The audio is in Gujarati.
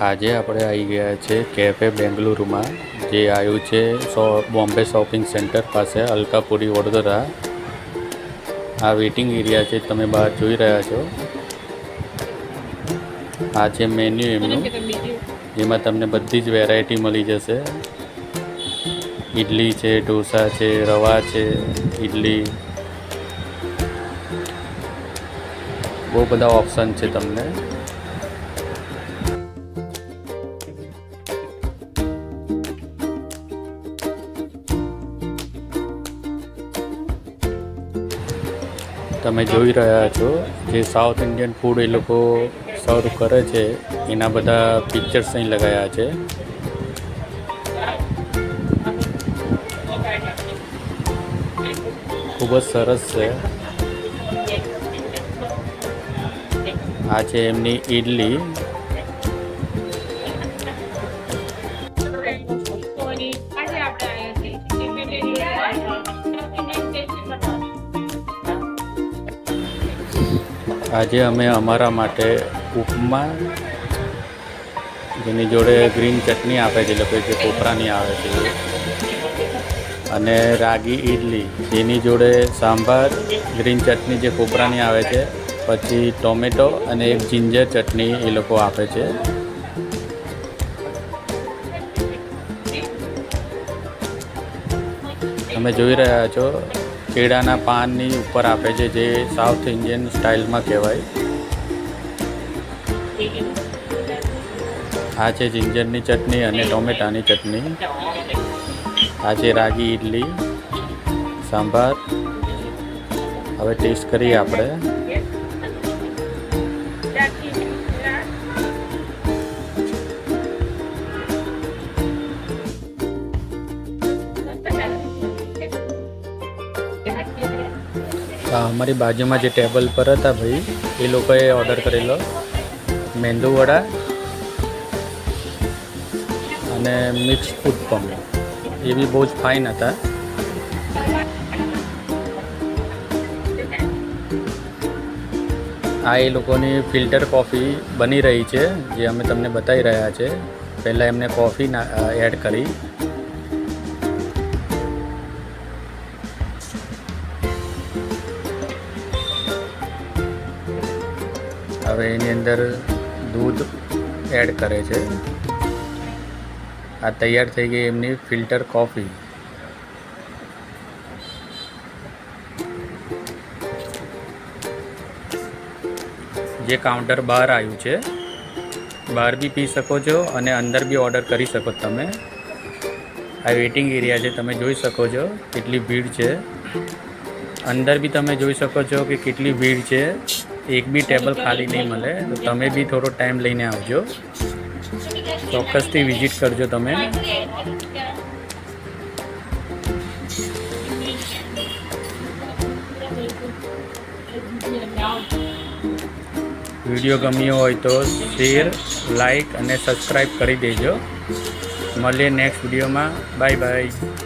આજે આપણે આવી ગયા છે કેફે બેંગલુરુમાં, જે આવ્યું છે બોમ્બે શોપિંગ સેન્ટર પાસે, અલકાપુરી વડોદરા. આ વેઇટિંગ એરિયા છે, તમે બહાર જોઈ રહ્યા છો. આ છે મેન્યુ એમનું, જેમાં તમને બધી જ વેરાયટી મળી જશે. ઇડલી છે, ઢોસા છે, રવા છે, ઇડલી, બહુ બધા ઓપ્શન છે તમને. તમે જોઈ રહ્યા છો જે સાઉથ ઇન્ડિયન ફૂડ એ લોકો સર્વ કરે છે, એના બધા પિક્ચર્સ અહીં લગાવ્યા છે. ખૂબ જ સરસ છે. આ છે એમની ઇડલી. આજે અમે અમારા માટે ઉપમા, જેની જોડે ગ્રીન ચટણી આપે છે લોકો, જે કોપરાની આવે છે, અને રાગી ઇડલી, જેની જોડે સાંભાર, ગ્રીન ચટણી જે કોપરાની આવે છે, પછી ટોમેટો અને એક જિંજર ચટણી એ લોકો આપે છે. તમે જોઈ રહ્યા છો કેળાના પાનની ઉપર આપે છે, જે સાઉથ ઇન્ડિયન સ્ટાઇલમાં કહેવાય. આ છે જિંજરની ચટણી અને ટોમેટાની ચટણી. આ છે રાગી ઇડલી, સાંભાર. હવે ટેસ્ટ કરીએ આપણે. અમારી બાજુમાં જે ટેબલ પર હતા ભાઈ, એ લોકોએ ઓર્ડર કરેલો મેંદુ વડા અને મિક્સ ઉત્પમ. એ બી બહુ જ ફાઇન હતા. આ એ લોકોની ફિલ્ટર કોફી બની રહી છે, જે અમે તમને બતાવી રહ્યા છે. પહેલાં એમને કોફી એડ કરી. હવે એની અંદર દૂધ એડ કરે છે. આ તૈયાર થઈ ગઈ એમની ફિલ્ટર કોફી. જે કાઉન્ટર બહાર આવ્યું છે, બહાર બી પી શકો છો અને અંદર બી ઓર્ડર કરી શકો તમે. આ વેઇટિંગ એરિયા છે, તમે જોઈ શકો છો કેટલી ભીડ છે. અંદર બી તમે જોઈ શકો છો કે કેટલી ભીડ છે. એક બી ટેબલ ખાલી નહીં મળે, તો તમે બી થોડો ટાઈમ લઈને આવજો. ચોક્કસથી વિઝિટ કરજો તમે. વિડીયો ગમ્યો હોય તો શેર, લાઈક અને સબસ્ક્રાઈબ કરી દેજો. મળીએ નેક્સ્ટ વિડીયોમાં. Bye bye.